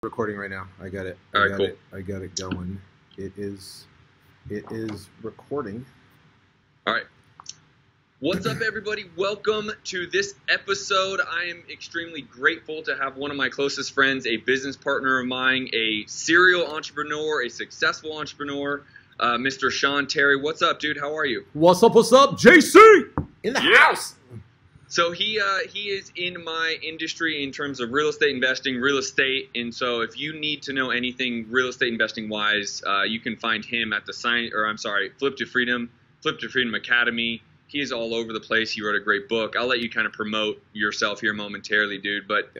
Recording right now. I got it. All right, cool. I got it going. It is recording. All right. What's up, everybody? Welcome to this episode. I am extremely grateful to have one of my closest friends, a business partner of mine, a serial entrepreneur, a successful entrepreneur, Mr. Sean Terry. What's up, dude? How are you? What's up, JC? In the house. So he is in my industry in terms of real estate investing, real estate. And so if you need to know anything real estate investing wise, you can find him at Flip to Freedom Academy. He is all over the place. He wrote a great book. I'll let you kind of promote yourself here momentarily, dude. But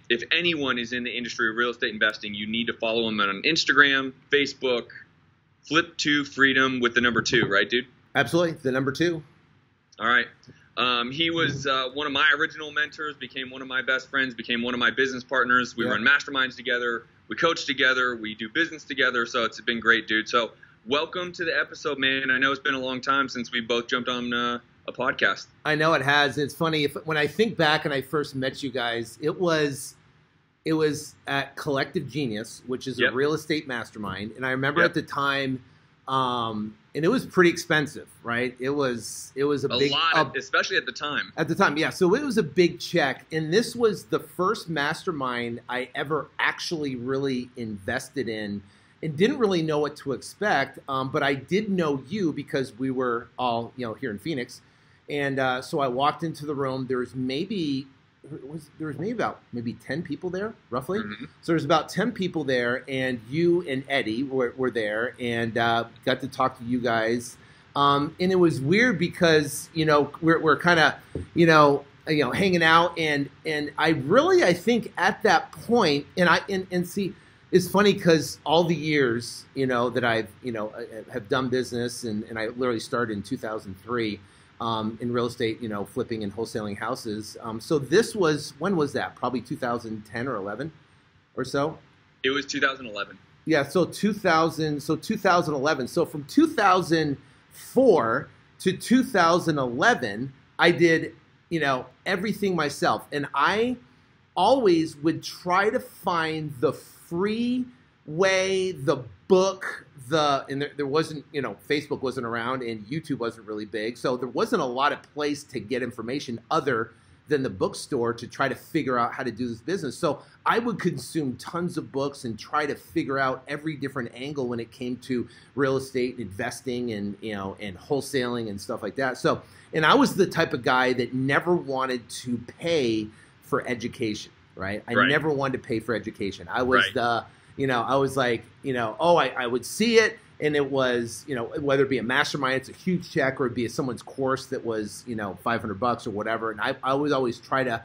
if anyone is in the industry of real estate investing, you need to follow him on Instagram, Facebook, Flip to Freedom with the number 2, right, dude? Absolutely. The number 2. All right. He was one of my original mentors, became one of my best friends, became one of my business partners. We run masterminds together. We coach together. We do business together. So it's been great, dude. So welcome to the episode, man. I know it's been a long time since we both jumped on a podcast. I know it has. It's funny. When I think back and I first met you guys, it was at Collective Genius, which is a real estate mastermind. And I remember at the time, and it was pretty expensive, right? It was a big lot, especially at the time. At the time, yeah. So it was a big check, and this was the first mastermind I ever actually really invested in, and didn't really know what to expect. But I did know you because we were all here in Phoenix, and so I walked into the room. There was maybe about 10 people there, roughly. Mm-hmm. So there's about 10 people there, and you and Eddie were there, and got to talk to you guys. And it was weird because we're kind of hanging out, and I think at that point, and see, it's funny because all the years that I've have done business, and I literally started in 2003. In real estate, flipping and wholesaling houses. So this was, when was that? Probably 2010 or 11 or so? It was 2011. Yeah, so 2011. So from 2004 to 2011, I did, everything myself. And I always would try to find the free way, the book, and there wasn't, Facebook wasn't around and YouTube wasn't really big. So there wasn't a lot of place to get information other than the bookstore to try to figure out how to do this business. So I would consume tons of books and try to figure out every different angle when it came to real estate and investing and, and wholesaling and stuff like that. So, and I was the type of guy that never wanted to pay for education, right? I never wanted to pay for education. I was I was like, I would see it, and it was, whether it be a mastermind, it's a huge check, or it'd be someone's course that was, $500 or whatever. And I would always try to,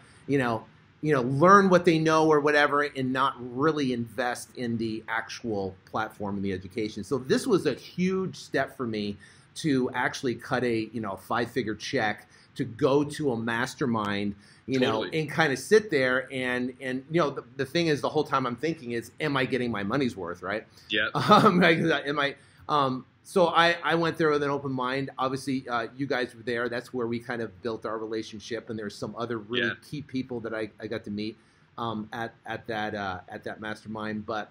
learn what they know or whatever, and not really invest in the actual platform and the education. So this was a huge step for me to actually cut a, 5-figure check to go to a mastermind, and kind of sit there and the thing is, the whole time I'm thinking is, am I getting my money's worth, right? Yeah. So I went there with an open mind. Obviously, you guys were there. That's where we kind of built our relationship, and there's some other really key people that I got to meet at that mastermind. But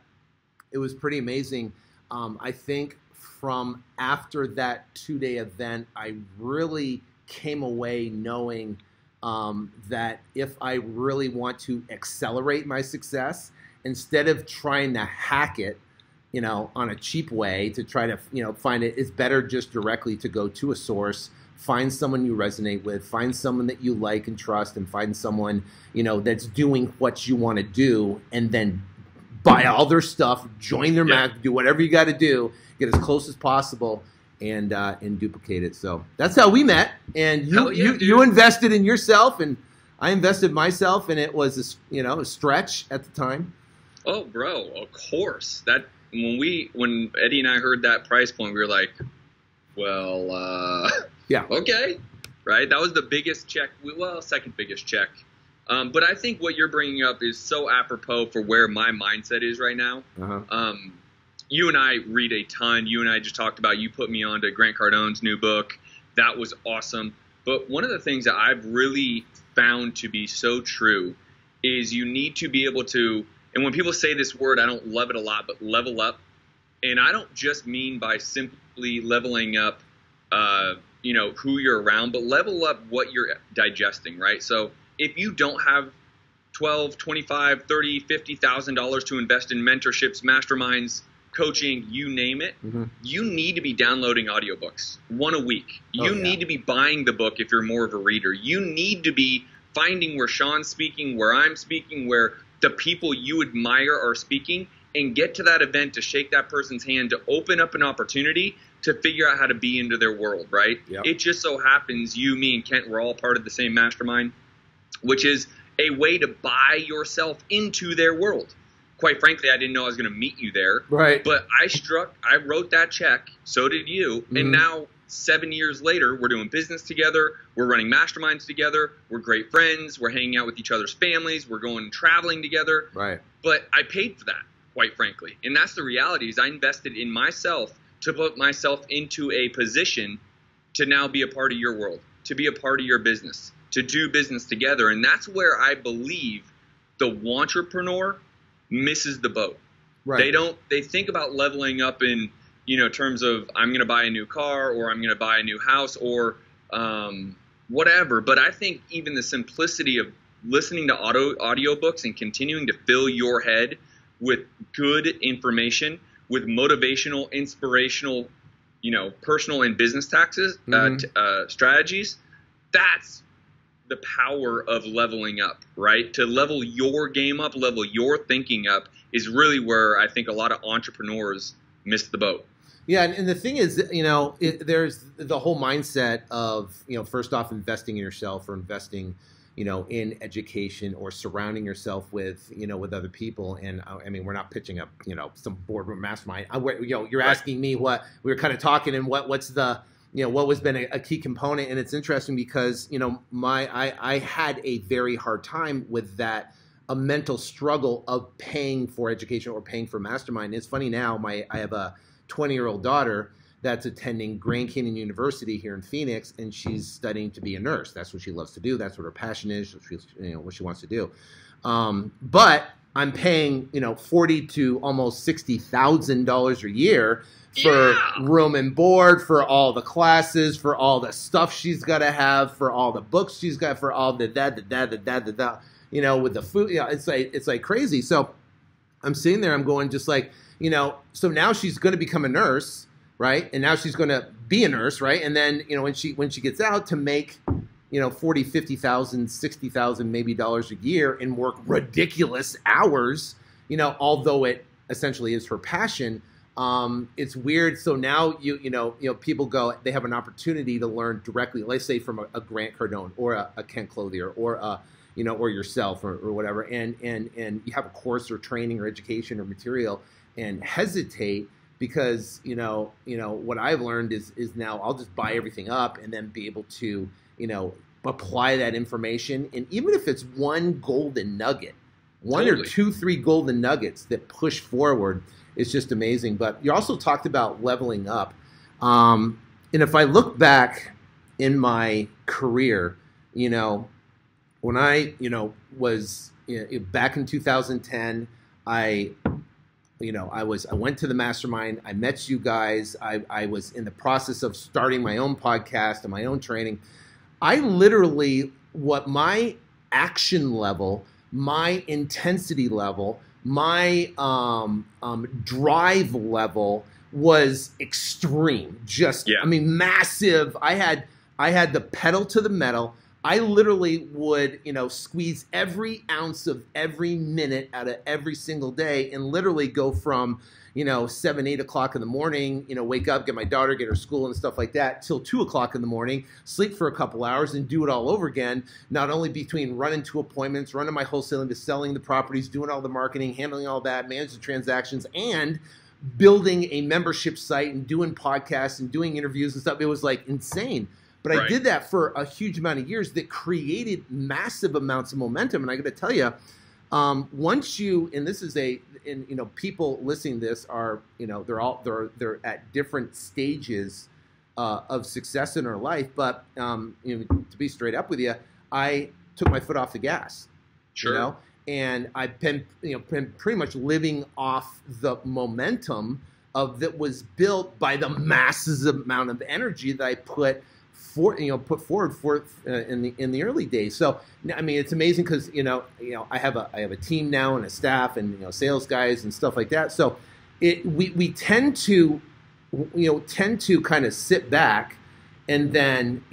it was pretty amazing. I think from after that 2-day event, I really came away knowing that if I really want to accelerate my success, instead of trying to hack it, on a cheap way to try to, find it, it's better just directly to go to a source, find someone you resonate with, find someone that you like and trust, and find someone, that's doing what you want to do, and then buy all their stuff, join their math, do whatever you got to do, get as close as possible, and duplicate it. So that's how we met. And you invested in yourself, and I invested myself, and it was a stretch at the time. Oh, bro, of course. That when Eddie and I heard that price point, we were like, well, okay, right? That was the biggest check. Second biggest check. But I think what you're bringing up is so apropos for where my mindset is right now. Uh-huh. You and I read a ton. You and I just talked about, you put me on to Grant Cardone's new book. That was awesome. But one of the things that I've really found to be so true is you need to be able to And when people say this word, I don't love it a lot, but level up. And I don't just mean by simply leveling up, who you're around, but level up what you're digesting, right? So if you don't have $12, $25, $30, $50,000 to invest in mentorships, masterminds, coaching, you name it, you need to be downloading audiobooks, one a week. You need to be buying the book if you're more of a reader. You need to be finding where Sean's speaking, where I'm speaking, where the people you admire are speaking, and get to that event to shake that person's hand, to open up an opportunity to figure out how to be into their world, right? Yep. It just so happens you, me, and Kent, we're all part of the same mastermind, which is a way to buy yourself into their world. Quite frankly, I didn't know I was going to meet you there. Right. But I wrote that check. So did you. And now 7 years later, we're doing business together. We're running masterminds together. We're great friends. We're hanging out with each other's families. We're going traveling together. Right. But I paid for that, quite frankly. And that's the reality, is I invested in myself to put myself into a position to now be a part of your world, to be a part of your business, to do business together. And that's where I believe the wantrepreneur misses the boat. Right. They think about leveling up in, terms of I'm going to buy a new car, or I'm going to buy a new house, or whatever. But I think even the simplicity of listening to audiobooks and continuing to fill your head with good information, with motivational, inspirational, personal and business strategies, that's the power of leveling up, right? To level your game up, level your thinking up, is really where I think a lot of entrepreneurs miss the boat. Yeah, and the thing is, there's the whole mindset of, first off, investing in yourself, or investing, in education, or surrounding yourself with, with other people. And I mean, we're not pitching up, some boardroom mastermind. You're asking me what we were kind of talking, and what's the, what was been a key component. And it's interesting because, I had a very hard time with that, a mental struggle of paying for education or paying for mastermind. It's funny now, I have a 20-year-old daughter that's attending Grand Canyon University here in Phoenix, and she's studying to be a nurse. That's what she loves to do. That's what her passion is. What she wants to do. But I'm paying, $40,000 to almost $60,000 a year for room and board, for all the classes, for all the stuff she's got to have, for all the books she's got, for all the with the food. It's like crazy. So I'm sitting there, I'm going just like, so now she's going to become a nurse, right? And now she's going to be a nurse, right? And then, when she gets out, to make, $40,000, $50,000, $60,000 maybe dollars a year and work ridiculous hours, although it essentially is her passion. It's weird. So now people go, they have an opportunity to learn directly, let's say from a Grant Cardone, or a Kent Clothier, or or yourself, or whatever, and you have a course or training or education or material, and hesitate because what I've learned is now I'll just buy everything up and then be able to apply that information. And even if it's one golden nugget, one or two, three golden nuggets that push forward, it's just amazing. But you also talked about leveling up, and if I look back in my career, when I was back in 2010, I went to the mastermind. I met you guys. I was in the process of starting my own podcast and my own training. I literally, what my action level, my intensity level, my drive level was extreme. I mean, massive. I had the pedal to the metal. I literally would, squeeze every ounce of every minute out of every single day, and literally go from, 7, 8 o'clock in the morning, wake up, get my daughter, get her school and stuff like that, till 2 o'clock in the morning, sleep for a couple hours, and do it all over again. Not only between running to appointments, running my wholesaling, to selling the properties, doing all the marketing, handling all that, managing the transactions, and building a membership site and doing podcasts and doing interviews and stuff. It was like insane. But I did that for a huge amount of years that created massive amounts of momentum. And I got to tell you, once you, and this is people listening to this are, they're at different stages of success in their life. But to be straight up with you, I took my foot off the gas. Sure. and I've been pretty much living off the momentum of that was built by the massive amount of energy that I put forward in the early days. So I mean, it's amazing because I have a team now and a staff and sales guys and stuff like that. So we tend to kind of sit back, and then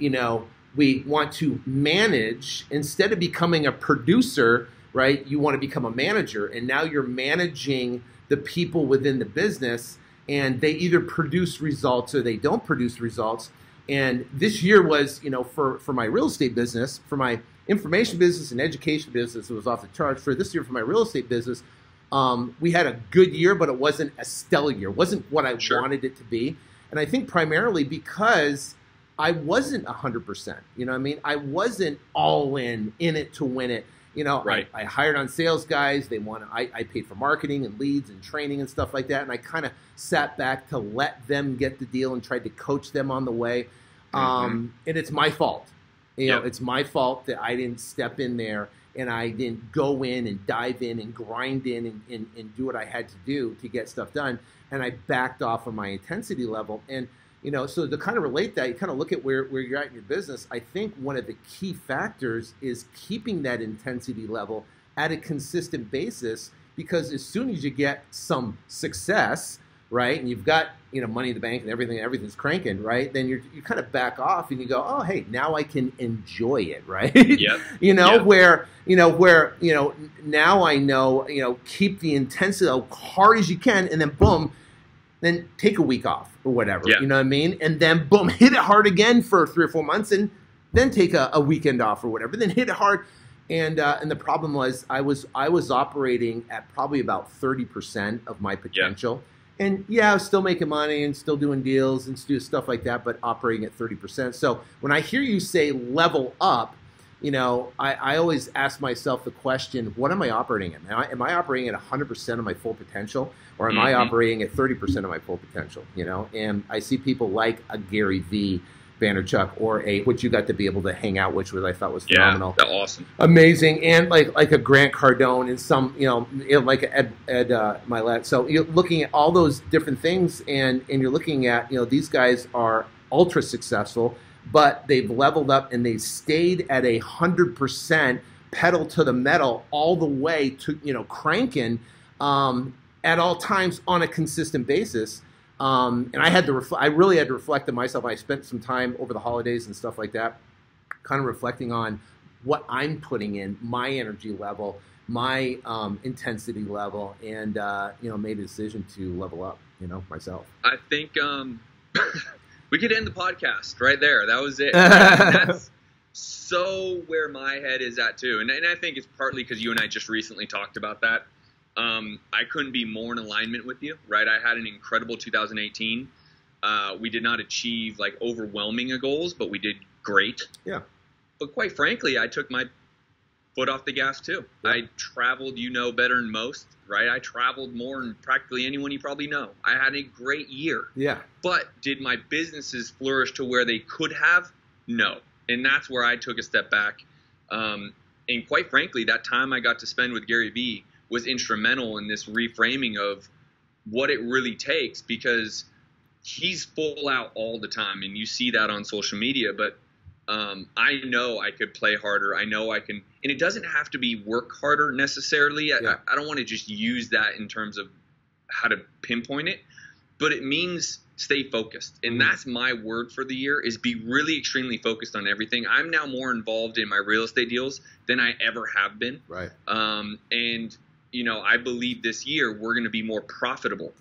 we want to manage instead of becoming a producer, right? You want to become a manager, and now you're managing the people within the business, and they either produce results or they don't produce results. And this year was, for my real estate business, for my information business and education business, it was off the charts. For this year, for my real estate business, we had a good year, but it wasn't a stellar year. It wasn't what I wanted it to be. And I think primarily because I wasn't 100%. You know what I mean? I wasn't all in it to win it. Right. I hired on sales guys. I paid for marketing and leads and training and stuff like that. And I kind of sat back to let them get the deal and tried to coach them on the way. And it's my fault. It's my fault that I didn't step in there and I didn't go in and dive in and grind in and do what I had to do to get stuff done. And I backed off of my intensity level. And so to kind of relate that, you kind of look at where you're at in your business. I think one of the key factors is keeping that intensity level at a consistent basis, because as soon as you get some success, right, and you've got money in the bank and everything's cranking, right, then you kind of back off and you go, oh, hey, now I can enjoy it, right? Where now I know, keep the intensity as hard as you can, and then boom, then take a week off or whatever, you know what I mean? And then boom, hit it hard again for 3 or 4 months, and then take a weekend off or whatever, then hit it hard. And the problem was I was operating at probably about 30% of my potential. And I was still making money and still doing deals and do stuff like that, but operating at 30%. So when I hear you say level up, I always ask myself the question, what am I operating at? Am I operating at 100% of my full potential, or am I operating at 30% of my full potential? And I see people like a Gary V. Vaynerchuk or which you got to be able to hang out with, which I thought was phenomenal. Yeah, awesome. Amazing. And like a Grant Cardone and some, like Ed Milet. So you're looking at all those different things, and you're looking at, these guys are ultra successful, but they've leveled up and they've stayed at 100% pedal to the metal all the way to, cranking at all times on a consistent basis. And I really had to reflect on myself. I spent some time over the holidays and stuff like that, kind of reflecting on what I'm putting in, my energy level, my intensity level, and made a decision to level up, myself. I think we could end the podcast right there. That was it. That's so where my head is at too, and I think it's partly because you and I just recently talked about that. I couldn't be more in alignment with you, right? I had an incredible 2018. We did not achieve like overwhelming goals, but we did great. Yeah. But quite frankly, I took my foot off the gas too. Yeah. I traveled, better than most, right? I traveled more than practically anyone you probably know. I had a great year. Yeah. But did my businesses flourish to where they could have? No. And that's where I took a step back. And quite frankly, that time I got to spend with Gary Vee was instrumental in this reframing of what it really takes, because he's full out all the time, and you see that on social media. But I know I could play harder. I know I can, and it doesn't have to be work harder necessarily. Yeah. I don't want to just use that in terms of how to pinpoint it, but it means stay focused. And that's my word for the year, is be really extremely focused on everything. I'm now more involved in my real estate deals than I ever have been. Right. And I believe this year we're going to be more profitable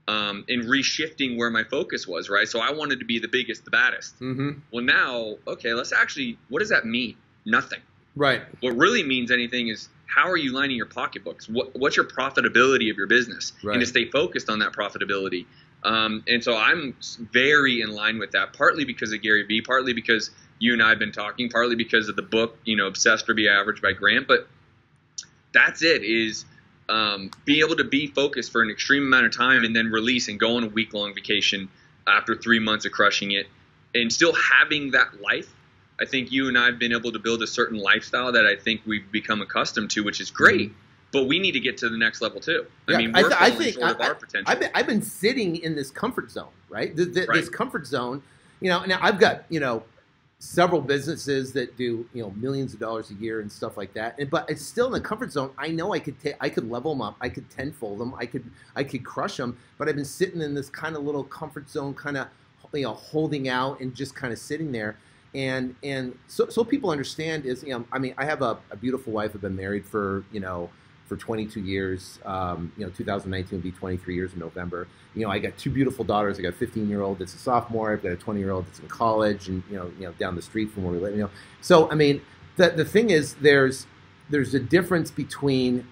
in reshifting where my focus was, right? So I wanted to be the biggest, the baddest. Well, now, okay, what does that mean? Nothing. Right. What really means anything is, how are you lining your pocketbooks? What's your profitability of your business? Right. And to stay focused on that profitability. And so I'm very in line with that, partly because of Gary Vee, partly because you and I have been talking, partly because of the book, Obsessed or Be Average by Grant. But that's it, is be able to be focused for an extreme amount of time and then release and go on a week-long vacation after 3 months of crushing it, and still having that life I think you and I have been able to build a certain lifestyle that I think we've become accustomed to, which is great. But we need to get to the next level too. I mean, we're falling short of our potential. I've been sitting in this comfort zone, right? Right. This comfort zone, now I've got, several businesses that do, millions of dollars a year and stuff like that. But it's still in the comfort zone. I know I could level them up. I could tenfold them. I could crush them. But I've been sitting in this kind of little comfort zone, kind of, holding out and just kind of sitting there. And so people understand is, I have a beautiful wife. I've been married for 22 years. 2019 will be 23 years in November. I got two beautiful daughters. I got a 15-year-old that's a sophomore. I've got a 20-year-old that's in college, and down the street from where we live. So the thing is, there's a difference between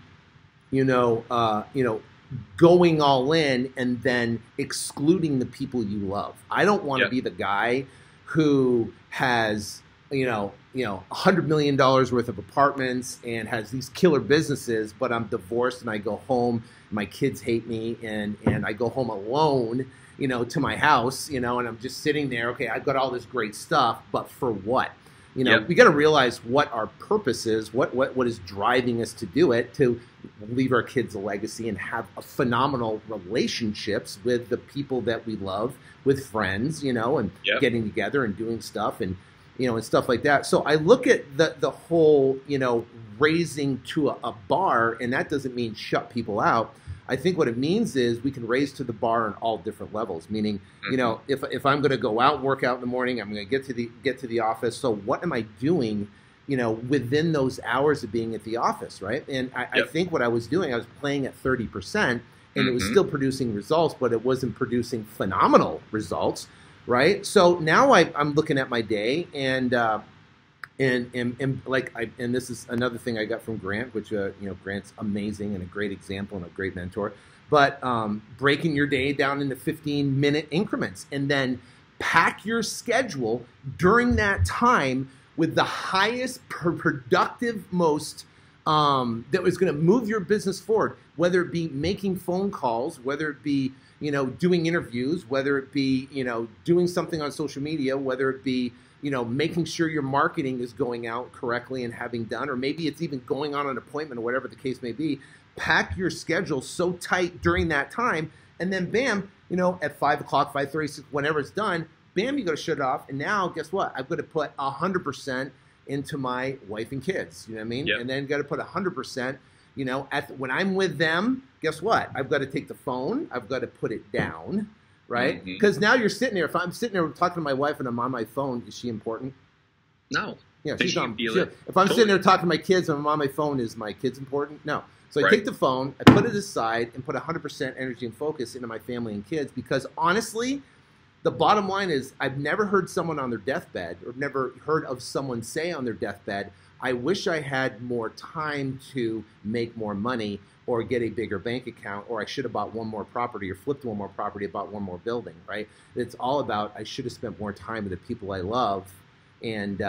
going all in and then excluding the people you love. I don't want to be the guy who has $100 million worth of apartments and has these killer businesses, but I'm divorced and I go home, my kids hate me, and I go home alone, to my house, and I'm just sitting there. Okay, I've got all this great stuff, but for what? We got to realize what our purpose is, what is driving us to do it, to leave our kids a legacy and have a phenomenal relationships with the people that we love, with friends, and getting together and doing stuff and stuff like that. So I look at the whole, raising to a bar, and that doesn't mean shut people out. I think what it means is we can raise to the bar on all different levels. Meaning, if I'm going to go out and work out in the morning, I'm going to get to the office. So what am I doing, within those hours of being at the office, right? And I think what I was doing, I was playing at 30%, and it was still producing results, but it wasn't producing phenomenal results. Right. So now I'm looking at my day, and this is another thing I got from Grant, which Grant's amazing and a great example and a great mentor. But breaking your day down into 15-minute increments, and then pack your schedule during that time with the highest productive, most that was going to move your business forward, whether it be making phone calls, whether it be doing interviews, whether it be, doing something on social media, whether it be, making sure your marketing is going out correctly and having done, or maybe it's even going on an appointment or whatever the case may be. Pack your schedule so tight during that time, and then bam, at 5 o'clock, 5:30, whenever it's done, bam, you got to shut it off. And now guess what? I've got to put 100% into my wife and kids. You know what I mean? Yep. And then got to put 100%. When I'm with them, guess what? I've got to take the phone. I've got to put it down, right? Because now you're sitting there. If I'm sitting there talking to my wife and I'm on my phone, is she important? No. Yeah, she's on. If I'm sitting there talking to my kids and I'm on my phone, is my kids important? No. So I take the phone, I put it aside, and put 100% energy and focus into my family and kids. Because honestly, the bottom line is, I've never heard someone on their deathbed, or never heard of someone say on their deathbed, I wish I had more time to make more money or get a bigger bank account, or I should have bought one more property or flipped one more property, bought one more building, right? It's all about, I should have spent more time with the people I love and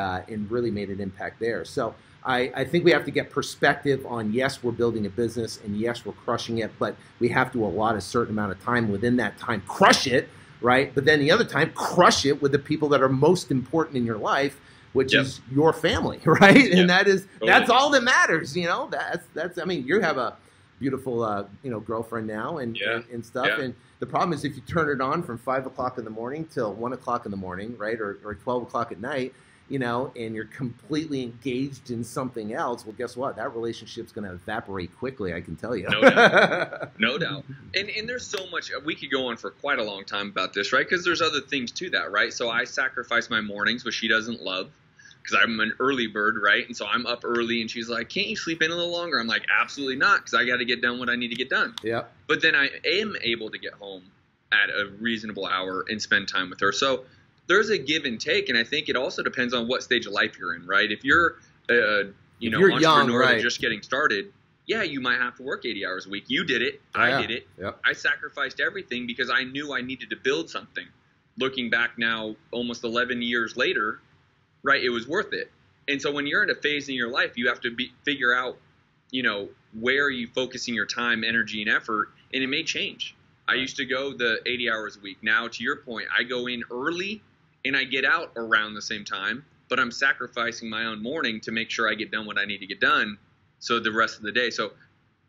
really made an impact there. So I think we have to get perspective on, yes, we're building a business, and yes, we're crushing it, but we have to allot a certain amount of time within that time, crush it, right? But then the other time, crush it with the people that are most important in your life, which is your family, right? And that's all that matters, that's, I mean, you have a beautiful, girlfriend now and stuff. Yeah. And the problem is, if you turn it on from 5 o'clock in the morning till 1 o'clock in the morning, right? Or 12 o'clock at night, and you're completely engaged in something else, well, guess what? That relationship's going to evaporate quickly, I can tell you. No doubt. No doubt. And there's so much, we could go on for quite a long time about this, right? Because there's other things to that, right? So I sacrifice my mornings, which she doesn't love, because I'm an early bird, right? And so I'm up early, and she's like, can't you sleep in a little longer? I'm like, absolutely not, because I got to get done what I need to get done. Yeah. But then I am able to get home at a reasonable hour and spend time with her. So there's a give and take, and I think it also depends on what stage of life you're in, right? If you're entrepreneur young, right, that's just getting started, yeah, you might have to work 80 hours a week. You did it. I did it. Yep. I sacrificed everything because I knew I needed to build something. Looking back now, almost 11 years later, right, it was worth it. And so when you're in a phase in your life, you have to figure out, where are you focusing your time, energy, and effort, and it may change. I used to go the 80 hours a week. Now, to your point, I go in early and I get out around the same time, but I'm sacrificing my own morning to make sure I get done what I need to get done. So the rest of the day. So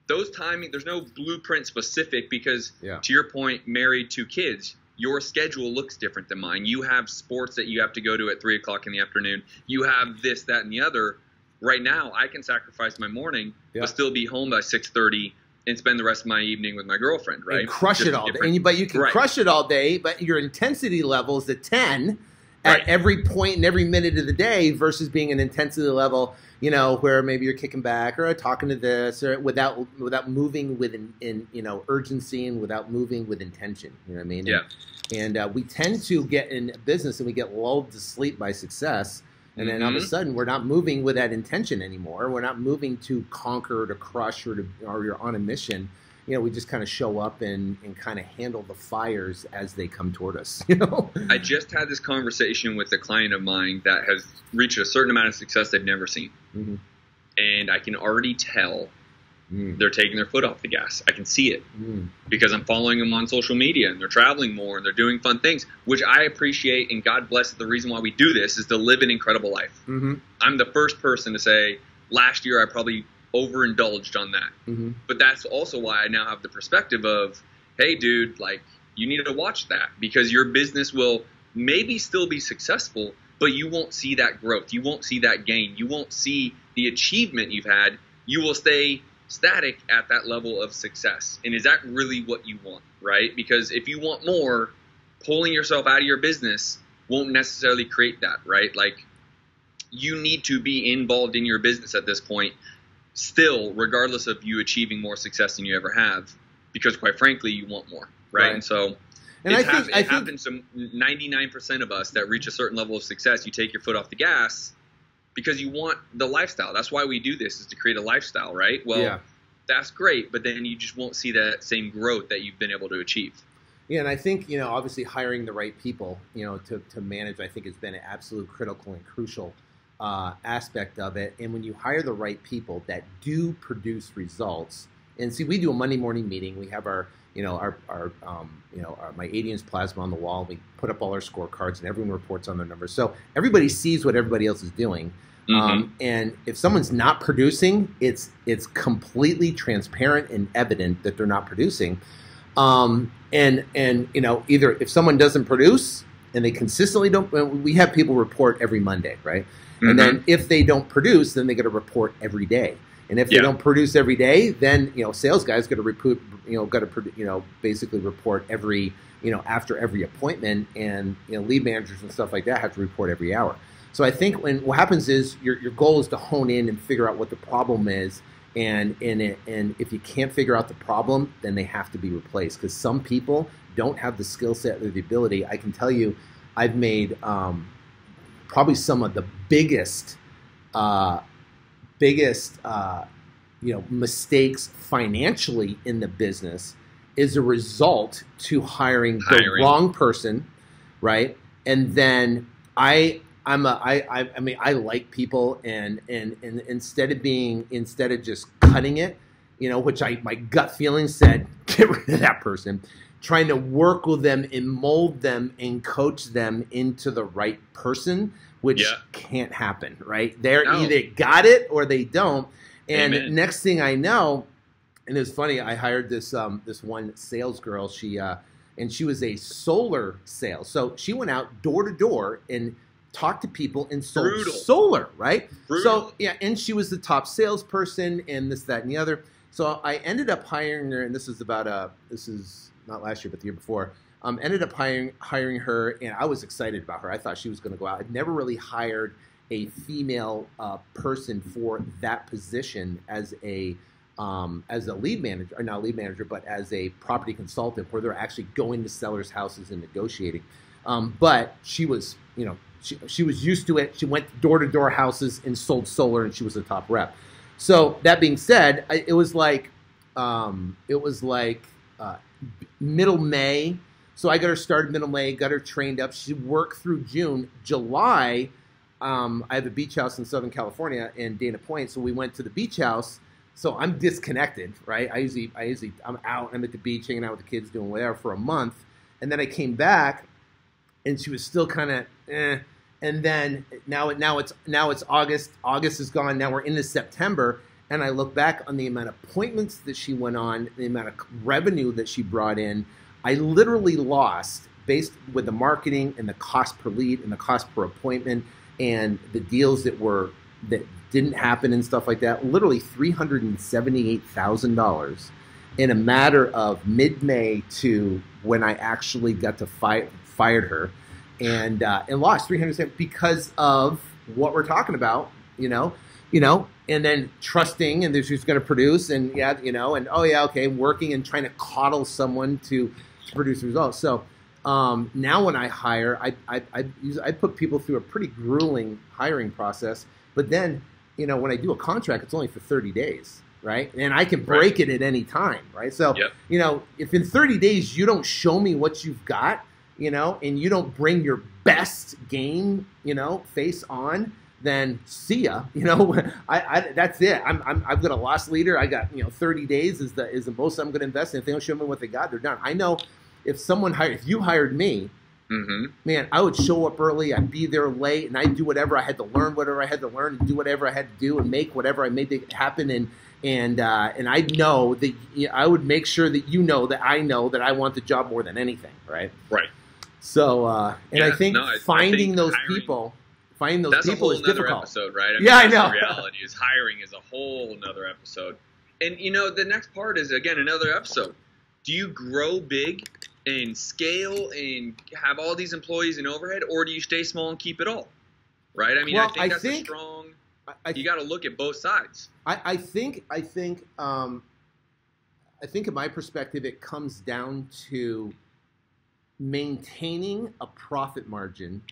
those timing, there's no blueprint specific because to your point, married, 2 kids, your schedule looks different than mine. You have sports that you have to go to at 3 o'clock in the afternoon. You have this, that, and the other. Right now, I can sacrifice my morning, but still be home by 6:30 and spend the rest of my evening with my girlfriend, right? And crush it all day. But you can crush it all day, but your intensity level is at 10 at every point and every minute of the day versus being an intensity level, you know, where maybe you're kicking back or talking to this or without moving with you know, urgency and without moving with intention. You know what I mean? Yeah. And we tend to get in business and we get lulled to sleep by success. And then all of a sudden, we're not moving with that intention anymore. We're not moving to conquer or to crush or you're on a mission. You know, we just kind of show up and kind of handle the fires as they come toward us. You know, I just had this conversation with a client of mine that has reached a certain amount of success they've never seen, and I can already tell they're taking their foot off the gas. I can see it because I'm following them on social media, and they're traveling more and they're doing fun things, which I appreciate. And God bless it. The reason why we do this is to live an incredible life. I'm the first person to say last year I probably overindulged on that. But that's also why I now have the perspective of, hey, dude, like you need to watch that because your business will maybe still be successful, but you won't see that growth. You won't see that gain. You won't see the achievement you've had. You will stay static at that level of success. And is that really what you want, right? Because if you want more, pulling yourself out of your business won't necessarily create that, right? Like you need to be involved in your business at this point still, regardless of you achieving more success than you ever have, because quite frankly, you want more, right? And so it happens to 99% of us that reach a certain level of success. You take your foot off the gas because you want the lifestyle. That's why we do this, is to create a lifestyle, right? Well, that's great, but then you just won't see that same growth that you've been able to achieve. Yeah, and I think, you know, obviously hiring the right people, you know, to manage, I think has been an absolute critical and crucial aspect of it. And when you hire the right people that do produce results, and see, we do a Monday morning meeting. We have our, you know, my 80-inch plasma on the wall. We put up all our scorecards, and everyone reports on their numbers. So everybody sees what everybody else is doing. And if someone's not producing, it's completely transparent and evident that they're not producing. And you know, either if someone doesn't produce and they consistently don't, we have people report every Monday, right? And then if they don't produce, then they get a report every day. And if they don't produce every day, then, you know, sales guys got to report, basically report every, you know, after every appointment, and, you know, lead managers and stuff like that have to report every hour. So I think what happens is your goal is to hone in and figure out what the problem is. And if you can't figure out the problem, then they have to be replaced, because some people don't have the skill set or the ability. I can tell you, I've made probably some of the biggest mistakes financially in the business is a result to hiring the wrong person, right? And then I like people, and instead of just cutting it, you know, which my gut feeling said, get rid of that person, trying to work with them and mold them and coach them into the right person, which can't happen, right? They're either got it or they don't. And next thing I know, and it was funny, I hired this one sales girl. She was a solar sales. So she went out door to door and talked to people and sold solar, right? So yeah, and she was the top salesperson and this, that, and the other. So I ended up hiring her, and this is not last year, but the year before. Ended up hiring her, and I was excited about her. I thought she was going to go out. I'd never really hired a female person for that position as a lead manager, or not lead manager, but as a property consultant, where they're actually going to sellers' houses and negotiating. But she was, you know, she was used to it. She went door to door houses and sold solar, and she was a top rep. So that being said, it was like middle May. So I got her started middle May, got her trained up. She worked through June. July, I have a beach house in Southern California in Dana Point, so we went to the beach house. So I'm disconnected, right? I'm out, I'm at the beach, hanging out with the kids, doing whatever for a month, and then I came back, and she was still kind of And then now it's August. August is gone. Now we're into September, and I look back on the amount of appointments that she went on, the amount of revenue that she brought in. I literally lost, based with the marketing and the cost per lead and the cost per appointment and the deals that didn't happen and stuff like that. Literally $378,000 in a matter of mid-May to when I actually got to fired her. And lost 300 because of what we're talking about, and then trusting and that she's going to produce and working and trying to coddle someone to produce results. So now when I hire, I put people through a pretty grueling hiring process. But then, when I do a contract, it's only for 30 days. Right. And I can break it at any time. Right. So, if in 30 days you don't show me what you've got, and you don't bring your best game, face on, then see ya. That's it. I've got a loss leader. I got 30 days is the most I'm going to invest in. If they don't show me what they got, they're done. I know if you hired me, man, I would show up early. I'd be there late, and I'd do whatever I had to learn, and do whatever I had to do, and make whatever I made it happen. And I know that I would make sure that that I know that I want the job more than anything. Right. Right. So, I think finding those people is difficult. Episode, right? I know. The reality is hiring is a whole nother episode. And, the next part is, again, another episode. Do you grow big and scale and have all these employees and overhead, or do you stay small and keep it all? Right? I mean, I think that's a strong – you got to look at both sides. I think in my perspective, it comes down to – maintaining a profit margin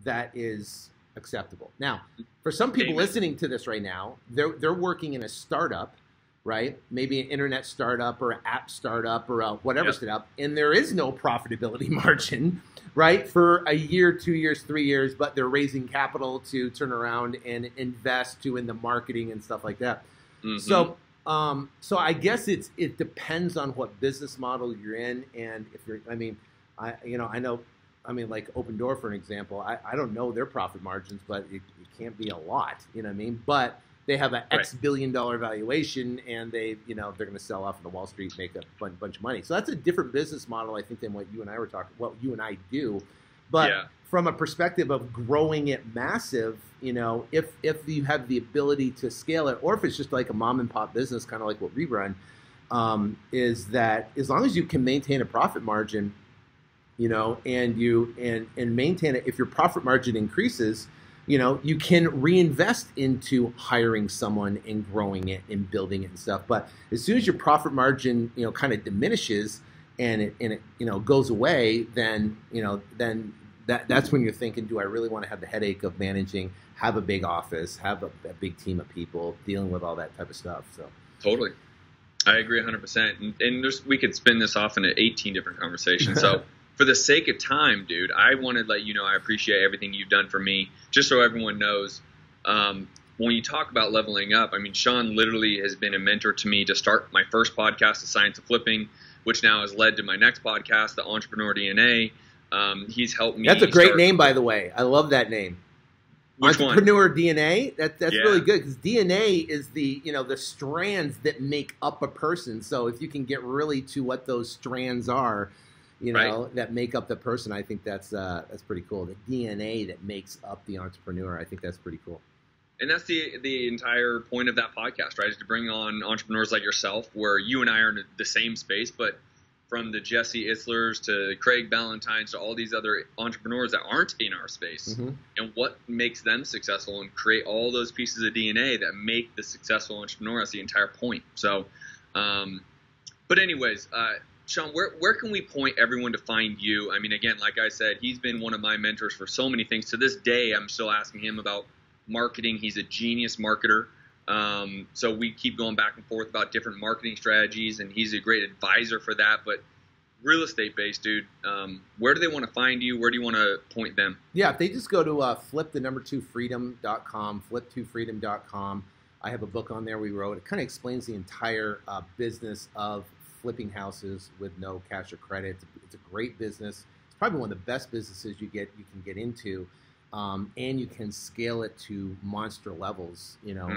that is acceptable. Now, for some people listening to this right now, they're working in a startup, right? Maybe an internet startup or an app startup or whatever startup, and there is no profitability margin, right? For a year, 2 years, 3 years, but they're raising capital to turn around and invest in the marketing and stuff like that. So I guess it depends on what business model you're in, and if you're, like Open Door, for an example, I don't know their profit margins, but it can't be a lot, but they have an X billion-dollar valuation, and they're going to sell off on the Wall Street, make a bunch of money. So that's a different business model, I think, than what you and I were talking, what you and I do. But from a perspective of growing it massive, if you have the ability to scale it, or if it's just like a mom and pop business, kind of like what we run, is that as long as you can maintain a profit margin, and maintain it, if your profit margin increases, you can reinvest into hiring someone and growing it and building it and stuff. But as soon as your profit margin, kind of diminishes and it goes away, then that's when you're thinking, do I really want to have the headache of managing, have a big office, have a big team of people dealing with all that type of stuff? So totally. I agree 100%. And we could spin this off into 18 different conversations. So for the sake of time, dude, I want to let you know I appreciate everything you've done for me, just so everyone knows. When you talk about leveling up, I mean, Sean literally has been a mentor to me to start my first podcast, The Science of Flipping, which now has led to my next podcast, The Entrepreneur DNA. He's helped me. That's a great name, by the way. I love that name. Which Entrepreneur one? DNA. That's really good, because DNA is the strands that make up a person. So if you can get really to what those strands are, that make up the person, I think that's pretty cool. The DNA that makes up the entrepreneur, I think that's pretty cool. And that's the entire point of that podcast, right? Is to bring on entrepreneurs like yourself, where you and I are in the same space, but from the Jesse Itzlers to Craig Ballantynes to all these other entrepreneurs that aren't in our space, and what makes them successful, and create all those pieces of DNA that make the successful entrepreneur. That's the entire point. So, but anyways, Sean, where can we point everyone to find you? I mean, again, like I said, he's been one of my mentors for so many things. To this day, I'm still asking him about marketing. He's a genius marketer. So we keep going back and forth about different marketing strategies, and he's a great advisor for that. But real estate based, dude, where do they want to find you? Where do you want to point them? Yeah, if they just go to flip2freedom.com, flip2freedom.com. I have a book on there we wrote. It kind of explains the entire business of flipping houses with no cash or credit. It's a great business. It's probably one of the best businesses you can get into. and you can scale it to monster levels, you know,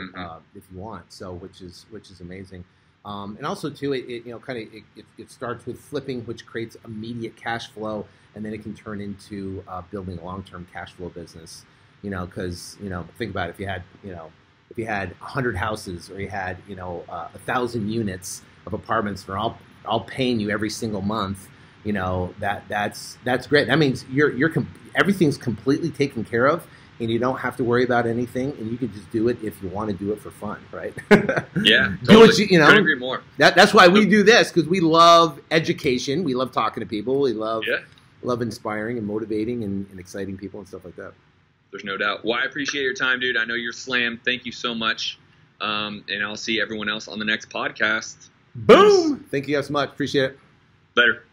if you want. So which is amazing. And also too, it starts with flipping, which creates immediate cash flow, and then it can turn into building a long-term cash flow business. You know, because think about it, if you had 100 houses, or you had 1,000 units of apartments, and are all paying you every single month, that's great. That means everything's completely taken care of, and you don't have to worry about anything, and you can just do it if you want to do it for fun, right? Yeah, do what you couldn't agree more. That's why we do this, because we love education, we love talking to people, we love inspiring and motivating and exciting people and stuff like that. There's no doubt. Well, I appreciate your time, dude. I know you're slammed. Thank you so much. And I'll see everyone else on the next podcast. Boom! Thank you guys so much. Appreciate it. Later.